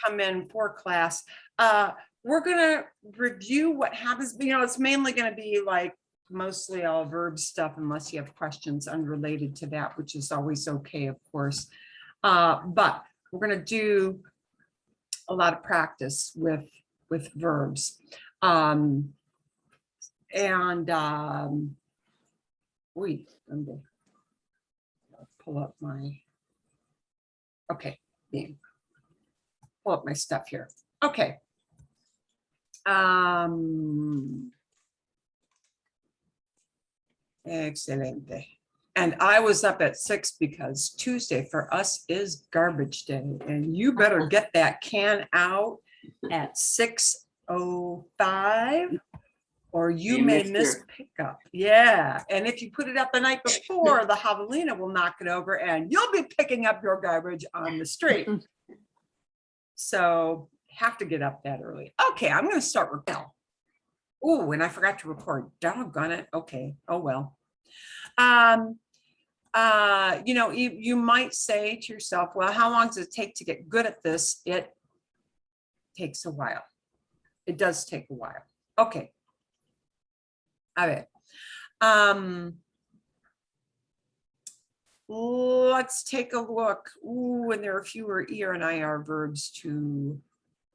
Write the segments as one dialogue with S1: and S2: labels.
S1: come in for class. We're gonna review what happens, it's mainly gonna be like mostly all verb stuff unless you have questions unrelated to that, which is always okay, of course. But we're gonna do a lot of practice with verbs. Wait, let me pull up my, okay, pull up my stuff here. Okay. Excelente. And I was up at 6 because Tuesday for us is garbage day, and you better get that can out at 6:05 or you may miss pickup. Yeah, and if you put it up the night before, the javelina will knock it over and you'll be picking up your garbage on the street. So have to get up that early. Okay, I'm going to start with now. Oh, and I forgot to record. Doggone it. Okay. Oh well. You might say to yourself, well, how long does it take to get good at this? It takes a while. It does take a while. Okay. All right. Let's take a look. Ooh, and there are fewer ER and IR verbs to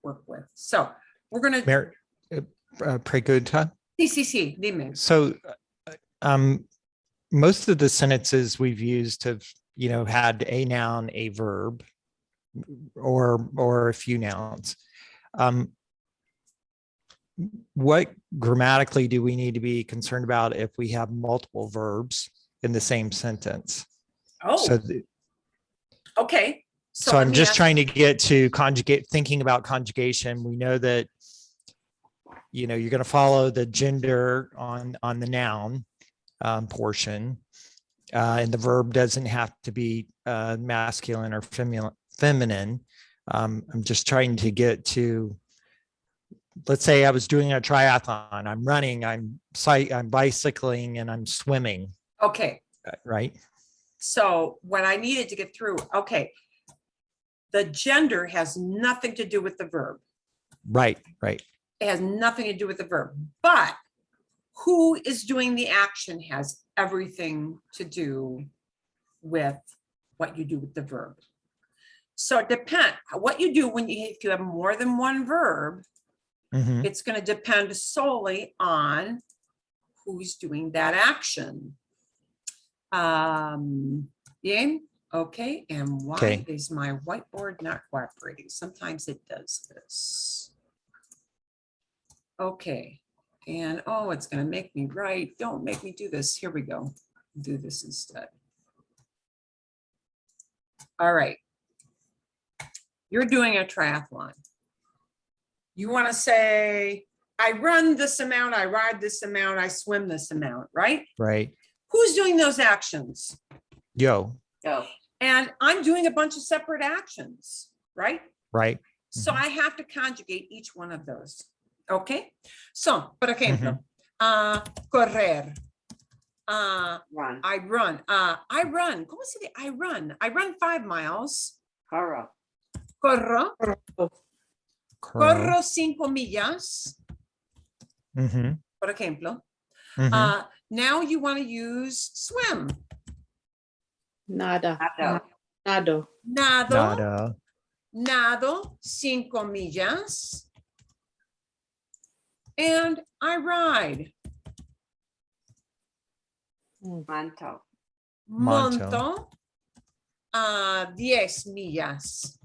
S1: work with. So we're going to
S2: Pregunta.
S1: Sí, dime.
S2: So most of the sentences we've used have, had a noun, a verb, or a few nouns. What grammatically do we need to be concerned about if we have multiple verbs in the same sentence?
S1: Oh, okay.
S2: So I'm just trying to get to thinking about conjugation. We know that, you're going to follow the gender on the noun portion, and the verb doesn't have to be masculine or feminine. I'm just trying to get to, let's say I was doing a triathlon. I'm running, I'm bicycling, and I'm swimming.
S1: Okay.
S2: Right.
S1: So what I needed to get through, okay, the gender has nothing to do with the verb.
S2: Right.
S1: It has nothing to do with the verb, but who is doing the action has everything to do with what you do with the verb. So it depends what you do if you have more than one verb, it's going to depend solely on who's doing that action. Yeah. Okay. And why is my whiteboard not cooperating? Sometimes it does this. Okay. And it's going to make me write. Don't make me do this. Here we go. Do this instead. All right. You're doing a triathlon. You want to say, I run this amount, I ride this amount, I swim this amount, right?
S2: Right.
S1: Who's doing those actions?
S2: Yo.
S1: And I'm doing a bunch of separate actions, right?
S2: Right.
S1: So I have to conjugate each one of those. Okay. So, por ejemplo, correr.
S3: Run.
S1: I run. I run. ¿Cómo se dice? I run. I run 5 miles.
S3: Corro.
S1: Corro. Corro 5 millas. Por ejemplo. Now you want to use swim.
S3: Nado.
S1: Nado 5 millas. And I ride. Monto 10 millas.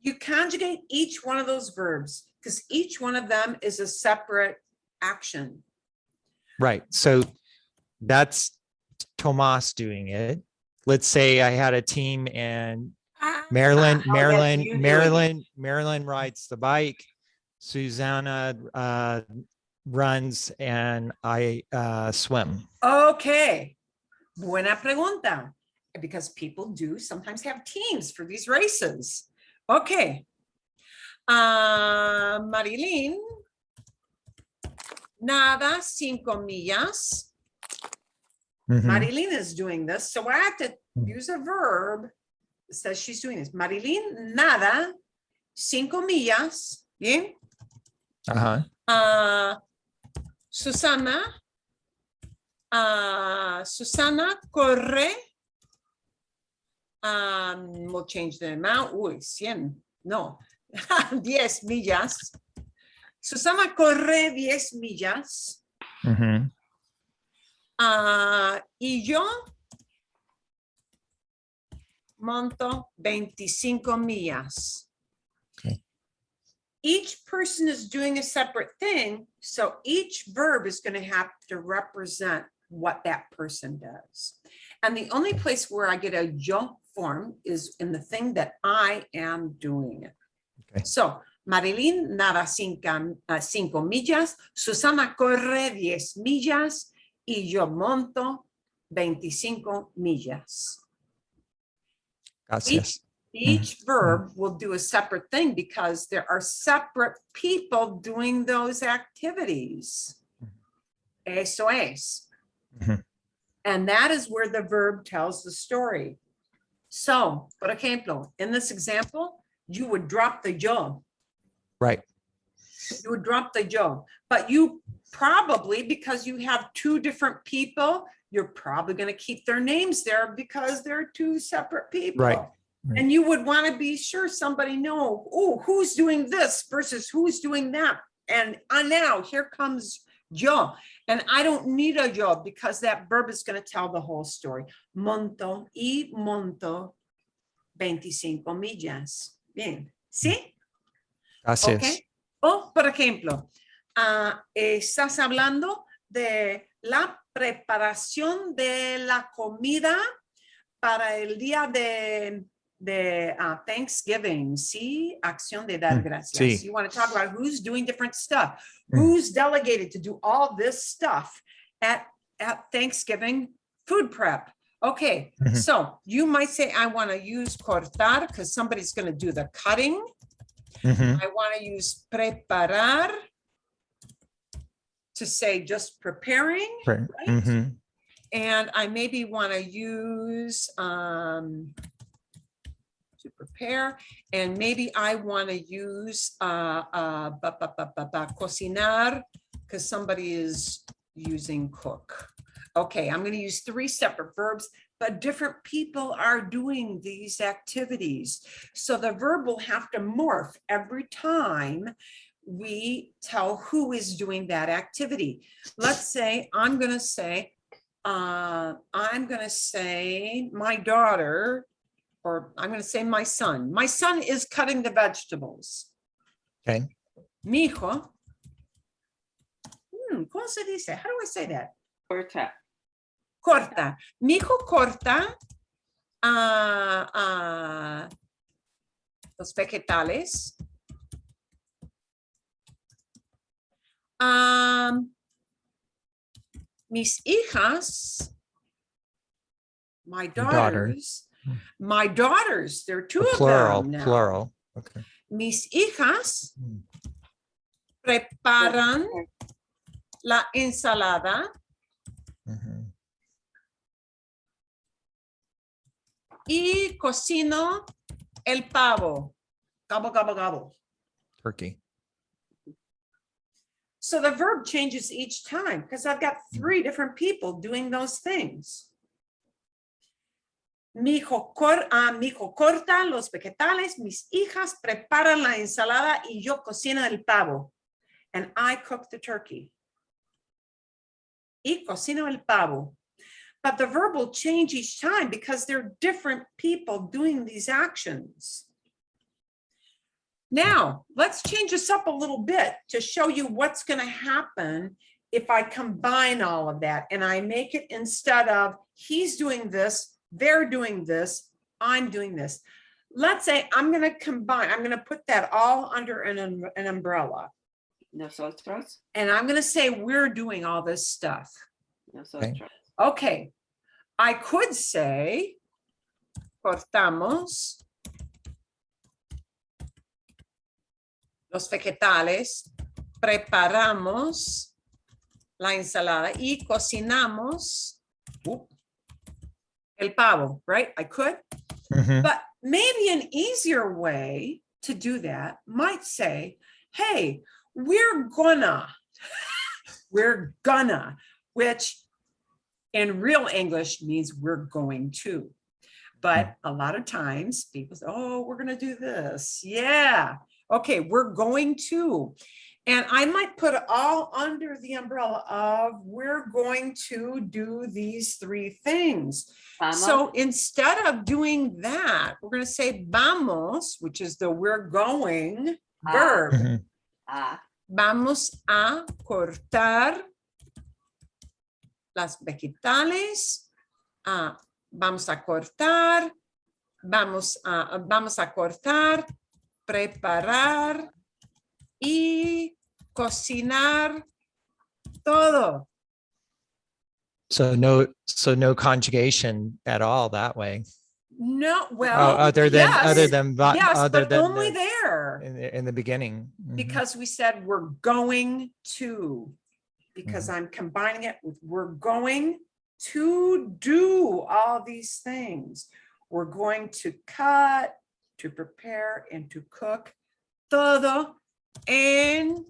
S1: You conjugate each one of those verbs because each one of them is a separate action.
S2: Right. So that's Tomas doing it. Let's say I had a team and Marilyn rides the bike. Susanna runs and I swim.
S1: Okay. Buena pregunta. Because people do sometimes have teams for these races. Okay. Marilyn nada 5 millas. Marilyn is doing this. So I have to use a verb says she's doing this. Marilyn nada 5 millas. Bien.
S2: Uh-huh.
S1: Susana corre. We'll change the amount. Uy, 100. No. 10 millas. Susana corre 10 millas.
S2: Mm-hmm.
S1: Y yo monto 25 millas.
S2: Okay.
S1: Each person is doing a separate thing, so each verb is going to have to represent what that person does. And the only place where I get a yo form is in the thing that I am doing it.
S2: Okay.
S1: So, Marilyn nada 5 millas, Susana corre 10 millas, y yo monto 25 millas.
S2: Gracias.
S1: Each verb will do a separate thing because there are separate people doing those activities. Eso es.
S2: Mhm.
S1: And that is where the verb tells the story. So, por ejemplo, in this example, you would drop the yo.
S2: Right.
S1: You would drop the yo, but you probably, because you have two different people, you're probably going to keep their names there because they're two separate people.
S2: Right.
S1: And you would want to be sure somebody know, oh, who's doing this versus who's doing that. And now here comes yo. And I don't need a yo because that verb is going to tell the whole story. Monto y monto 25 millas. Bien. ¿Sí?
S2: Gracias.
S1: Okay. O, por ejemplo, estás hablando de la preparación de la comida para el día de Thanksgiving, ¿sí? Acción de dar gracias.
S2: Sí.
S1: You want to talk about who's doing different stuff, who's delegated to do all this stuff at Thanksgiving food prep. Okay, so you might say, I want to use cortar because somebody's going to do the cutting.
S2: Mhm.
S1: I want to use preparar to say just preparing,
S2: Right.
S1: right?
S2: Mhm.
S1: And I maybe want to use to prepare, and maybe I want to use cocinar because somebody is using cook. Okay, I'm going to use 3 separate verbs, but different people are doing these activities. So the verb will have to morph every time we tell who is doing that activity. Let's say I'm going to say my daughter, or I'm going to say my son. My son is cutting the vegetables.
S2: Okay.
S1: Mijo. ¿Cómo se dice? How do I say that?
S3: Corta.
S1: Corta. Mijo corta los vegetales. Mis hijas, my daughters, there are 2 of
S2: Plural.
S1: them now.
S2: Plural. Okay.
S1: Mis hijas preparan la ensalada
S2: Mhm.
S1: y cocino el pavo. Gobble, gobble, gobble.
S2: Turkey.
S1: So the verb changes each time because I've got 3 different people doing those things. Mi hijo corta los vegetales, mis hijas preparan la ensalada y yo cocino el pavo. And I cook the turkey. Y cocino el pavo. But the verb will change each time because there are different people doing these actions. Now, let's change this up a little bit to show you what's going to happen if I combine all of that and I make it, instead of he's doing this, they're doing this, I'm doing this. Let's say I'm going to combine, I'm going to put that all under an umbrella.
S3: Nosotros.
S1: And I'm going to say we're doing all this stuff.
S3: Nosotros.
S1: Okay. I could say cortamos los vegetales, preparamos la ensalada y cocinamos el pavo, right? I could,
S2: Mhm.
S1: but maybe an easier way to do that might say, hey, we're gonna, which in real English means we're going to. But a lot of times people say, oh, we're going to do this. Yeah. Okay, we're going to. And I might put it all under the umbrella of we're going to do these three things.
S3: Vamos.
S1: So instead of doing that, we're going to say vamos, which is the we're going verb.
S2: Mhm.
S1: Vamos a cortar las vegetales. Vamos a cortar, vamos a cortar, preparar y cocinar todo.
S2: So no conjugation at all that way.
S1: No, well,
S2: Other than
S1: yes,
S2: other
S1: but
S2: than
S1: only there,
S2: in the beginning. Mhm.
S1: because we said we're going to, because I'm combining it with we're going to do all these things. We're going to cut, to prepare, and to cook todo en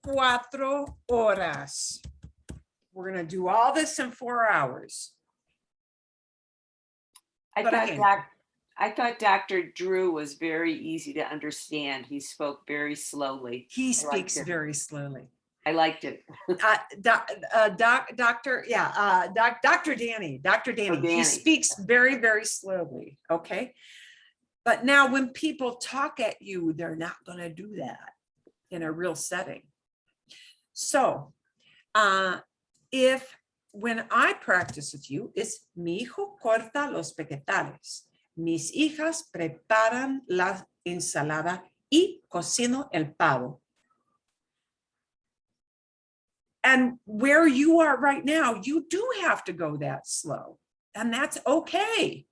S1: 4 horas. We're going to do all this in 4 hours.
S3: I
S1: But
S3: thought
S1: again-
S3: I thought Dr. Drew was very easy to understand. He spoke very slowly.
S1: He
S3: liked
S1: speaks
S3: it.
S1: very slowly.
S3: I liked it.
S1: Dr. Danny, he
S3: Danny.
S1: speaks very, very slowly, okay? But now when people talk at you, they're not gonna do that in a real setting. So, when I practice with you, it's mi hijo corta los vegetales. Mis hijas preparan la ensalada y cocino el pavo. And where you are right now, you do have to go that slow, and that's okay.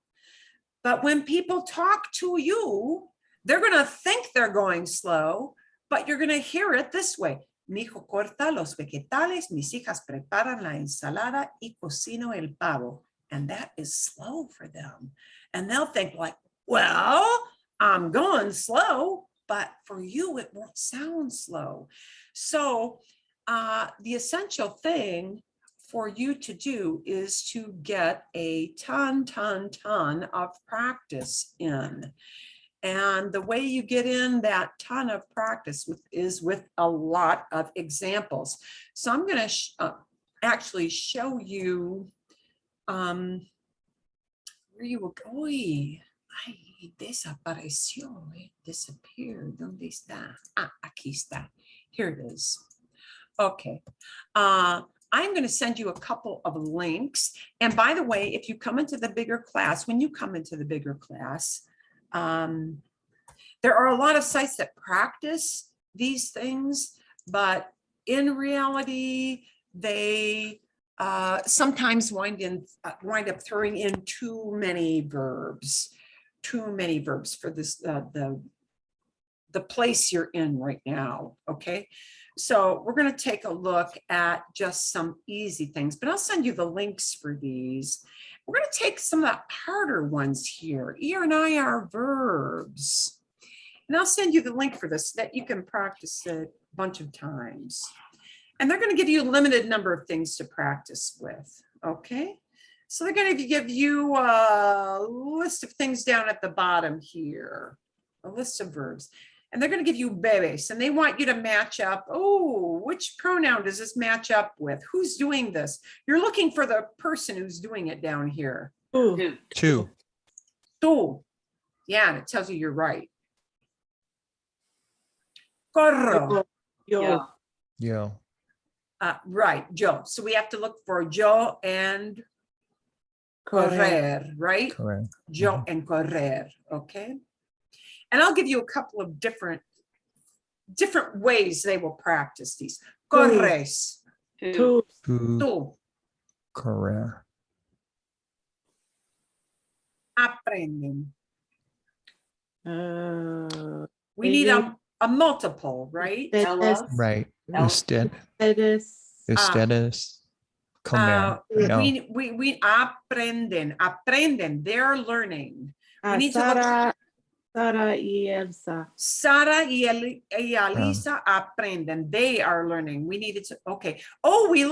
S1: But when people talk to you, they're going to think they're going slow, but you're going to hear it this way. Mi hijo corta los vegetales, mis hijas preparan la ensalada y cocino el pavo. And that is slow for them. And they'll think like, well, I'm going slow, but for you, it won't sound slow. So the essential thing for you to do is to get a ton of practice in. And the way you get in that ton of practice is with a lot of examples. So I'm going to actually show you where you will go. Uy, ay, desapareció, disappeared. ¿Dónde está? Ah, aquí está. Here it is. Okay. I'm going to send you a couple of links. And by the way, if you come into the bigger class, when you come into the bigger class, there are a lot of sites that practice these things, but in reality, they sometimes wind up throwing in too many verbs for this the place you're in right now. Okay, so we're going to take a look at just some easy things, but I'll send you the links for these. We're going to take some of the harder ones here. ER and IR verbs. And I'll send you the link for this so that you can practice it a bunch of times. And they're going to give you a limited number of things to practice with. Okay. So they're going to give you a list of things down at the bottom here, a list of verbs. And they're going to give you bebes, and they want you to match up. Oh, which pronoun does this match up with? Who's doing this? You're looking for the person who's doing it down here.
S3: Two.
S2: Two.
S1: Tú. Yeah, and it tells you you're right. Corro.
S3: Yeah.
S2: Yeah.
S1: Right, yo. So we have to look for yo and correr, right?
S2: Correct.
S1: Yo and correr, okay? And I'll give you a couple of different ways they will practice these. Corres,
S3: Two.
S1: tú,
S2: Correct.
S1: aprenden. We need a multiple, right?
S3: Ella.
S2: Right.
S3: El-
S2: Ustedes. Comer. No.
S1: We aprenden. They're learning. We need to look.
S4: Sara y Elsa.
S1: Sara y Alisa aprenden. They are learning. We needed to, okay. Oh, we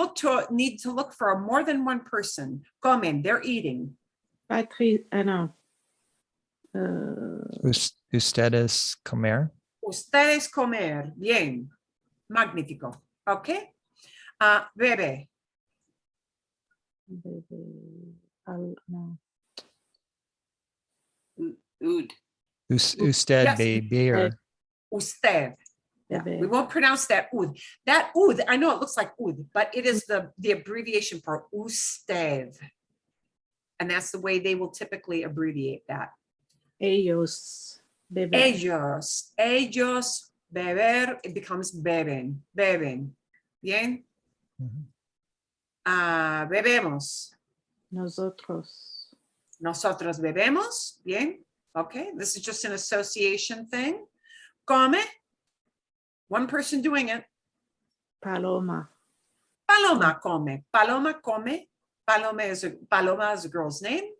S1: need to look for more than one person. Comen, they're eating.
S4: No.
S2: Ustedes comer.
S1: Ustedes comer. Bien. Magnífico. Okay. Bebe.
S4: No.
S3: Ood.
S2: Usted
S1: Yes.
S2: beer.
S1: Usted. Yeah,
S4: Bebe.
S1: we won't pronounce that ud. That ud, I know it looks like ud, but it is the abbreviation for usted. And that's the way they will typically abbreviate that.
S4: Ellos. Bebe.
S1: Ellos beber, it becomes beben, beben. Bien.
S2: Mhm.
S1: Bebemos.
S4: Nosotros.
S1: Nosotros bebemos. Bien. Okay. This is just an association thing. Come. One person doing it.
S4: Paloma.
S1: Paloma come. Paloma come. Paloma is a girl's name.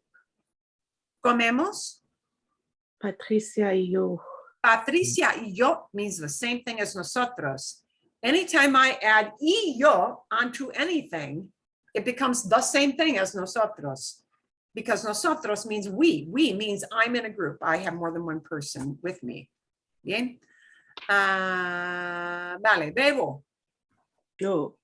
S1: Comemos.
S4: Patricia y yo.
S1: Patricia y yo means the same thing as nosotros. Anytime I add y yo onto anything, it becomes the same thing as nosotros. Because nosotros means we. We means I'm in a group. I have more than one person with me. Bien. Vale, bebo.
S4: Yo.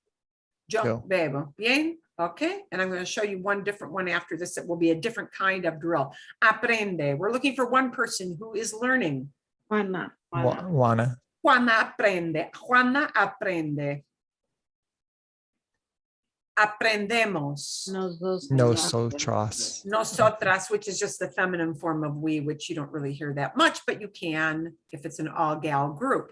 S1: Yo bebo. Bien. Okay. And I'm going to show you one different one after this. It will be a different kind of drill. Aprende. We're looking for one person who is learning.
S4: Juana.
S2: Juana.
S1: Juana aprende. Juana aprende. Aprendemos.
S2: Nosotros.
S1: Nosotras, which is just the feminine form of we, which you don't really hear that much, but you can if it's an all-gal group.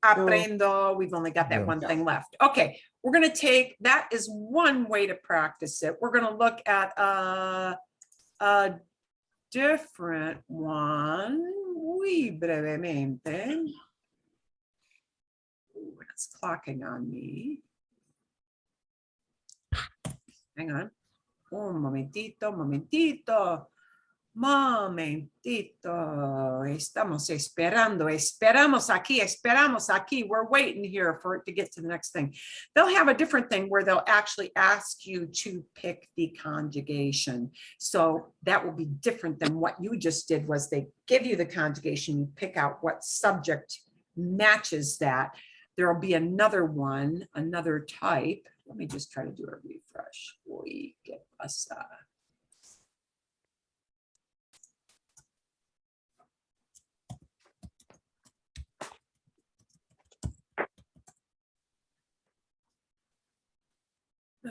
S1: Aprendo, we've only got that
S2: Yo.
S1: one thing left. Okay, we're going to take, that is one way to practice it. We're going to look at a different one. Muy brevemente. Ooh, it's clocking on me. Hang on. Un momentito, momentito. Momentito. Estamos esperando. Esperamos aquí. We're waiting here for it to get to the next thing. They'll have a different thing where they'll actually ask you to pick the conjugation. So that will be different than what you just did, was they give you the conjugation, you pick out what subject matches that. There'll be another one, another type. Let me just try to do a refresh. Uy, ¿qué pasa?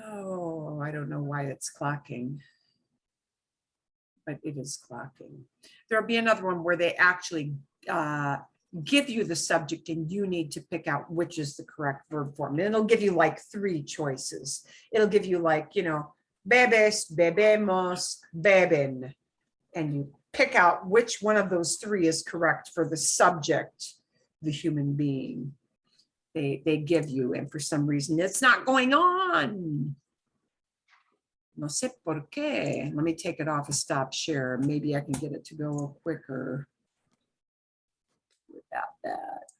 S1: Oh, I don't know why it's clocking, but it is clocking. There'll be another one where they actually give you the subject and you need to pick out which is the correct verb form. And it'll give you like 3 choices. It'll give you like, you know, bebes, bebemos, beben. And you pick out which one of those 3 is correct for the subject, the human being. They give you, and for some reason it's not going on. No sé por qué. Let me take it off a stop share. Maybe I can get it to go quicker without that.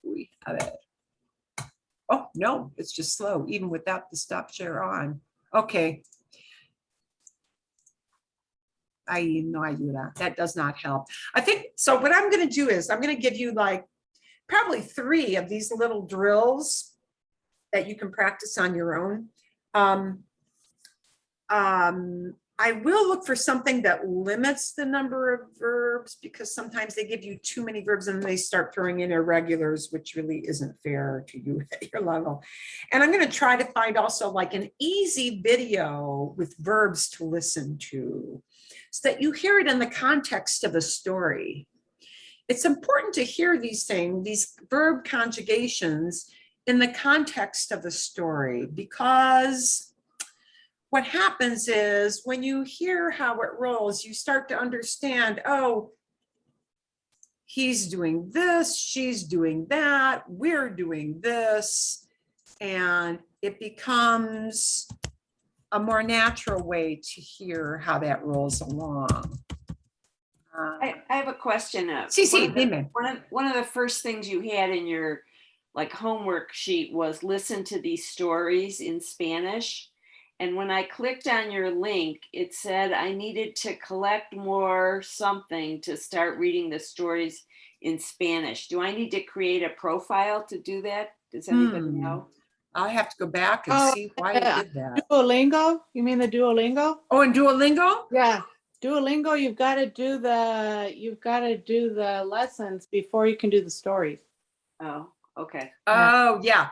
S1: Uy, a ver. Oh, no, it's just slow, even without the stop share on. Okay. Ahí no ayuda. That does not help. I think, so what I'm going to do is I'm going to give you like probably 3 of these little drills that you can practice on your own. I will look for something that limits the number of verbs, because sometimes they give you too many verbs and they start throwing in irregulars, which really isn't fair to you at your level. And I'm going to try to find also like an easy video with verbs to listen to, so that you hear it in the context of a story. It's important to hear these things, these verb conjugations, in the context of the story, because what happens is when you hear how it rolls, you start to understand, oh, he's doing this, she's doing that, we're doing this, and it becomes a more natural way to hear how that rolls along.
S3: I have a question.
S1: Sí, sí, dime.
S3: One of the first things you had in your like homework sheet was listen to these stories in Spanish. And when I clicked on your link, it said I needed to collect more something to start reading the stories in Spanish. Do I need to create a profile to do that? Does anybody know?
S1: I'll have to go back and
S4: Oh,
S1: see why
S4: yeah.
S1: you did that.
S4: Duolingo? You mean the Duolingo?
S1: Oh, and Duolingo?
S4: Yeah. Duolingo, you've got to do the lessons before you can do the stories.
S3: Oh, okay.
S1: Oh, yeah.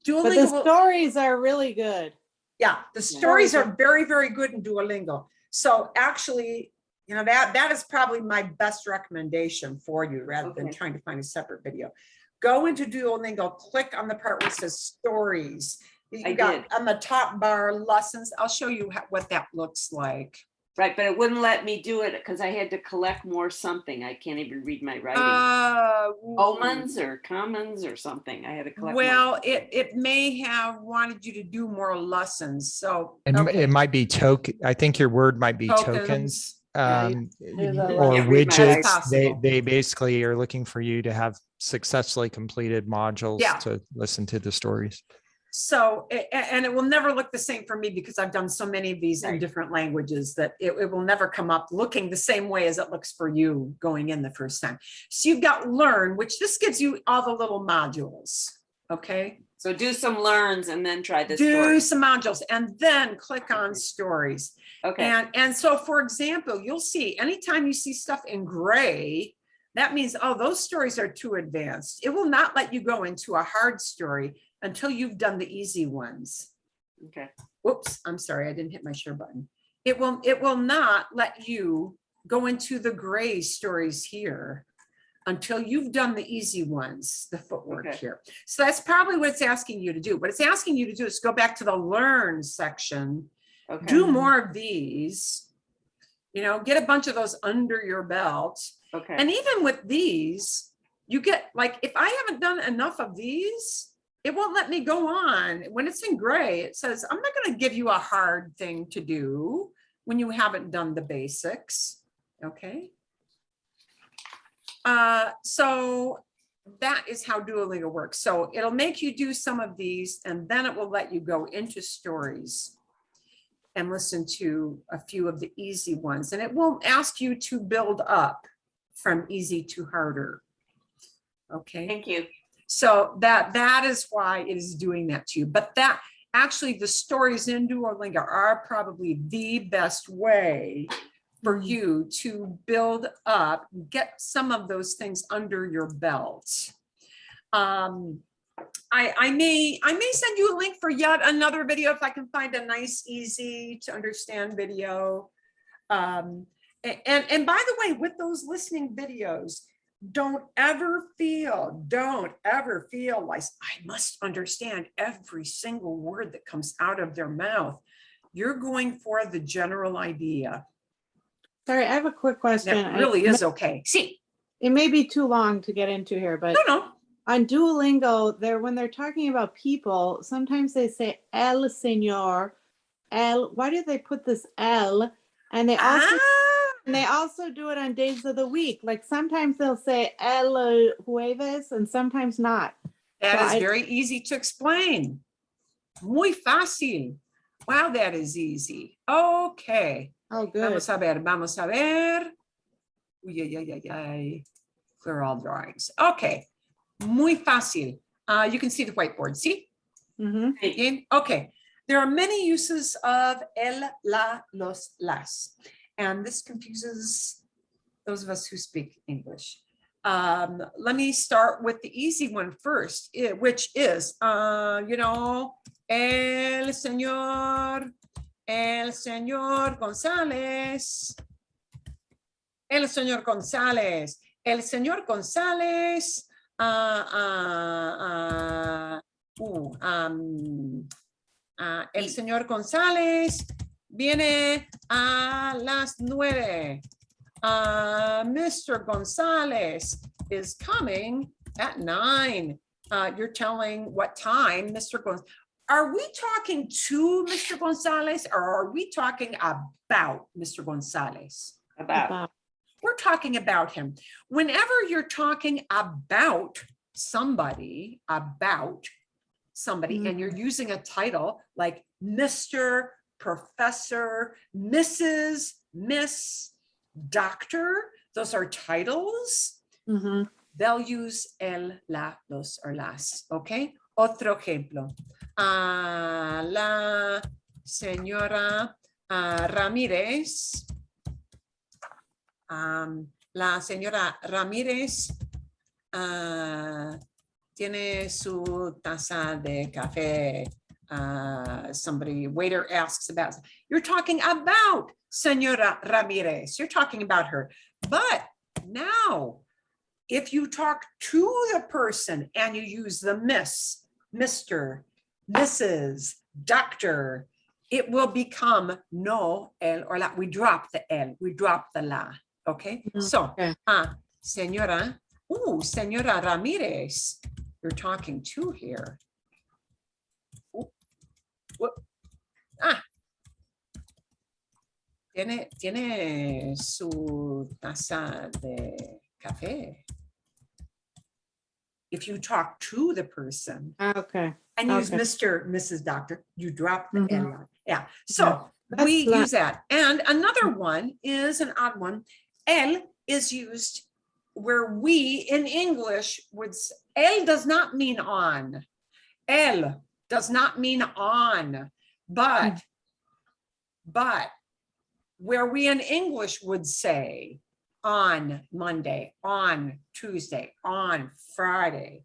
S4: But the
S1: Duolingo will,
S4: stories are really good.
S1: yeah, the stories are very, very good in Duolingo. So actually, you know, that is probably my best recommendation for you rather than
S3: Okay.
S1: trying to find a separate video. Go into Duolingo, click on the part where it says stories.
S3: I
S1: You got
S3: did.
S1: on the top bar lessons. I'll show you what that looks like.
S3: Right, but it wouldn't let me do it because I had to collect more something. I can't even read my writing. Omens or commons or something. I had to collect more.
S1: Well, it may have wanted you to do more lessons, so.
S2: And
S1: okay.
S2: it might be token. I think your word might be tokens.
S3: Yeah,
S4: do the
S2: Or
S3: Can't read my
S2: widgets.
S1: writing.
S2: They basically are looking for you to have successfully completed modules
S1: Yeah.
S2: to listen to the stories.
S1: So, and it will never look the same for me because I've done so many of these in
S3: Right.
S1: different languages that it will never come up looking the same way as it looks for you going in the first time. So you've got learn, which this gives you all the little modules, okay?
S3: So do some learns and then try this.
S1: Do some modules and then click on stories.
S3: Okay.
S1: And so, for example, you'll see anytime you see stuff in gray, that means, oh, those stories are too advanced. It will not let you go into a hard story until you've done the easy ones.
S3: Okay.
S1: Whoops, I'm sorry, I didn't hit my share button. It will not let you go into the gray stories here until you've done the easy ones, the footwork
S3: Okay.
S1: here. So that's probably what it's asking you to do. What it's asking you to do is go back to the learn section,
S3: Okay.
S1: do more of these, you know, get a bunch of those under your belt.
S3: Okay.
S1: And even with these, you get like, if I haven't done enough of these, it won't let me go on. When it's in gray, it says, I'm not going to give you a hard thing to do when you haven't done the basics. Okay. So that is how Duolingo works. So it'll make you do some of these and then it will let you go into stories and listen to a few of the easy ones. And it will ask you to build up from easy to harder. Okay.
S3: Thank you.
S1: So that is why it is doing that to you. But that actually the stories in Duolingo are probably the best way for you to build up, get some of those things under your belt. I may send you a link for yet another video if I can find a nice, easy to understand video. And by the way, with those listening videos, don't ever feel like I must understand every single word that comes out of their mouth. You're going for the general idea.
S4: Sorry, I have a quick question.
S1: That really is okay. See,
S4: It may be too long to get into here, but
S1: no.
S4: on Duolingo, when they're talking about people, sometimes they say el señor, el. Why do they put this el? And they also do it on days of the week. Like sometimes they'll say el jueves and sometimes not.
S1: That
S4: So
S1: is very easy to explain. Muy fácil. Wow, that is easy. Okay.
S4: Oh, good.
S1: Vamos a ver. Uy, ay, ay. Clear all drawings. Okay. Muy fácil. You can see the whiteboard. See?
S4: Mm-hmm.
S1: Okay. There are many uses of el, la, los, las. And this confuses those of us who speak English. Let me start with the easy one first, which is, you know, el señor González. El señor González. El señor González. El señor González viene a las 9. Mr. González is coming at 9. You're telling what time Mr. González. Are we talking to Mr. Gonzalez or are we talking about Mr. Gonzalez?
S3: About.
S1: We're talking about him. Whenever you're talking about somebody, and you're using a title like Mr., Professor, Mrs., Miss, Doctor, those are titles.
S4: Mhm.
S1: They'll use el, la, los, or las, okay? Otro ejemplo. La señora Ramírez. La señora Ramírez tiene su taza de café. Somebody, waiter asks about, you're talking about Señora Ramirez. You're talking about her. But now, if you talk to the person and you use the Miss, Mr., Mrs., Doctor, it will become no, el, or la. We drop the el, we drop the la. Okay, so,
S4: Okay.
S1: Señora, Señora Ramirez, you're talking to here. Tiene su taza de café. If you talk to the person
S4: Okay.
S1: and use
S4: Okay.
S1: Mr., Mrs., Doctor, you drop the
S4: Mhm.
S1: L. Yeah, so
S4: That's
S1: we
S4: la-
S1: use that. And another one is an odd one. El is used where we in English would, el does not mean on. El does not mean on, but where we in English would say on Monday, on Tuesday, on Friday,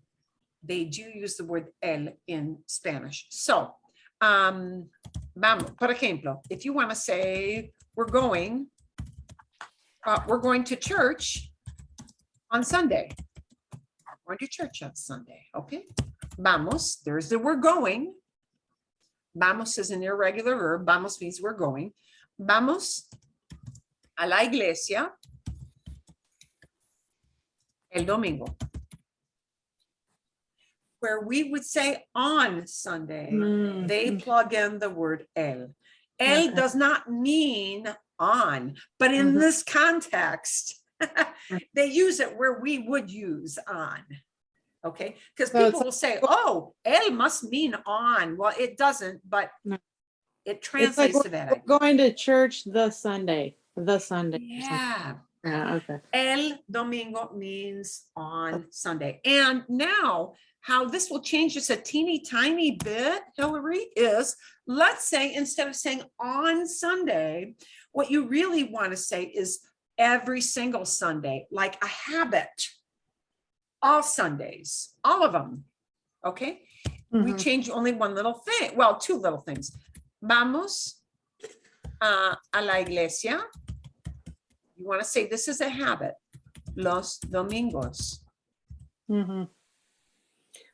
S1: they do use the word el in Spanish. So, vamos, por ejemplo, if you want to say we're going to church on Sunday. Going to church on Sunday, okay? Vamos, there's the we're going. Vamos is an irregular verb. Vamos means we're going. Vamos a la iglesia el domingo. Where we would say on Sunday, they plug in the word el. El
S4: Okay.
S1: does not mean on, but in
S4: Mhm.
S1: this context, they use it where we would use on. Okay, because
S4: So it's
S1: people will say, oh, el must mean on. Well, it doesn't, but
S4: No.
S1: it
S4: It's like
S1: translates to that.
S4: we're going to church the Sunday. The Sunday. or something.
S1: Yeah.
S4: Yeah. Okay.
S1: El domingo means on Sunday. And now how this will change just a teeny tiny bit, Hillary, is let's say instead of saying on Sunday, what you really want to say is every single Sunday, like a habit. All Sundays, all of them. Okay. We
S4: Mhm.
S1: change only one little thing. Well, two little things. Vamos a la iglesia. You want to say this is a habit. Los domingos.
S4: Mhm.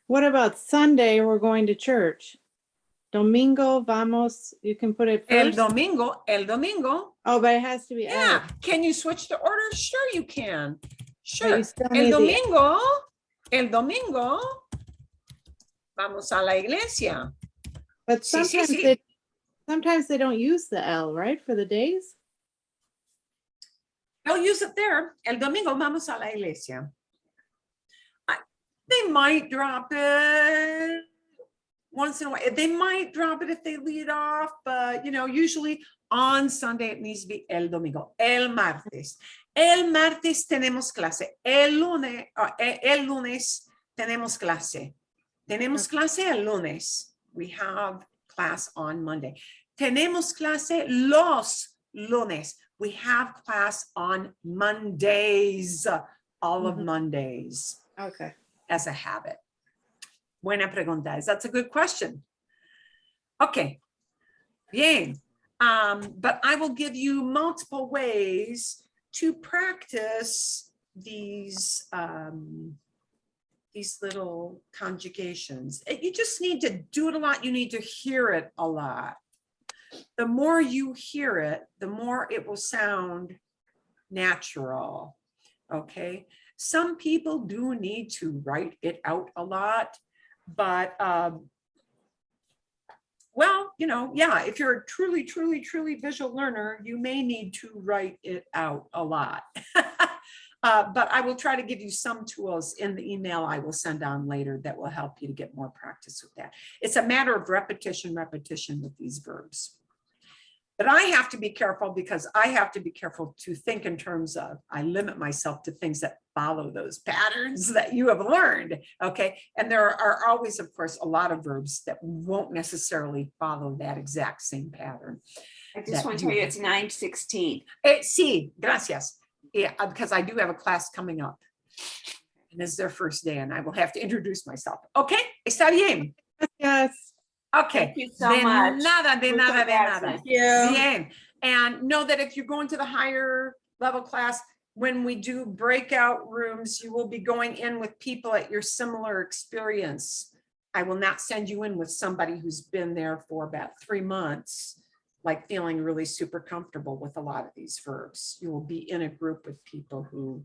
S4: What about Sunday? We're going to church. Domingo, vamos. You can put it
S1: El
S4: first.
S1: domingo.
S4: Oh, but it has to be
S1: Yeah.
S4: el.
S1: Can you switch the order? Sure, you can.
S4: But
S1: Sure.
S4: you still
S1: El
S4: need the-
S1: domingo. Vamos a la iglesia.
S4: But
S1: Sí, sí,
S4: sometimes
S1: sí.
S4: sometimes they don't use the L, right? For the days.
S1: They'll use it there. El domingo vamos a la iglesia. They might drop it once in a while. They might drop it if they lead off, but usually on Sunday it needs to be el domingo. El martes. El martes tenemos clase. El lunes tenemos clase. Tenemos clase el lunes. We have class on Monday. Tenemos clase los lunes. We have class on Mondays, all of
S4: Mhm.
S1: Mondays
S4: Okay.
S1: as a habit. Buena pregunta. That's a good question. Okay. Bien. But I will give you multiple ways to practice these little conjugations. You just need to do it a lot. You need to hear it a lot. The more you hear it, the more it will sound natural. Okay. Some people do need to write it out a lot, but Well, yeah, if you're a truly, truly, truly visual learner, you may need to write it out a lot. But I will try to give you some tools in the email I will send on later that will help you to get more practice with that. It's a matter of repetition with these verbs. But I have to be careful because I have to be careful to think in terms of, I limit myself to things that follow those patterns that you have learned, okay? And there are always, of course, a lot of verbs that won't necessarily follow that exact same pattern.
S3: I just want to tell you, it's 9:16.
S1: Sí, gracias. Yeah, because I do have a class coming up. And it's their first day and I will have to introduce myself. Okay, está bien.
S4: Yes.
S3: Thank
S1: Okay.
S3: you so much.
S1: De
S3: Muchas
S1: nada, de
S3: gracias.
S1: nada.
S4: Yeah.
S1: Bien. And know that if you're going to the higher level class, when we do breakout rooms, you will be going in with people at your similar experience. I will not send you in with somebody who's been there for about 3 months, like feeling really super comfortable with a lot of these verbs. You will be in a group with people who,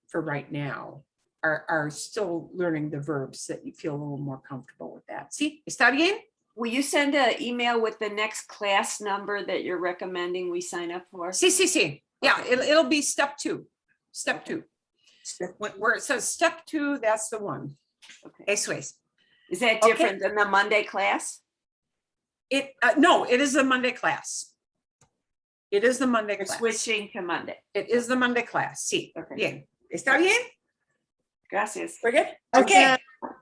S1: for right now, are still learning the verbs that you feel a little more comfortable with that. Sí, está bien?
S3: Will you send an email with the next class number that you're recommending we sign up for?
S1: Sí. Yeah,
S3: Okay.
S1: it'll be step 2. Step
S3: Okay.
S1: 2. Where it says step 2, that's the one.
S3: Okay.
S1: Eso es.
S3: Is that
S1: Okay.
S3: different than the Monday class?
S1: No, it is the Monday class. It is the Monday
S3: We're
S1: class.
S3: switching to Monday.
S1: It is the Monday class. Sí.
S3: Okay.
S1: Bien. ¿Está bien?
S3: Gracias.
S1: We're good? Okay.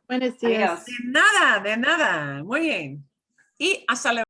S4: Buenos días.
S3: Adiós.
S1: De nada. Muy bien. Y hasta luego.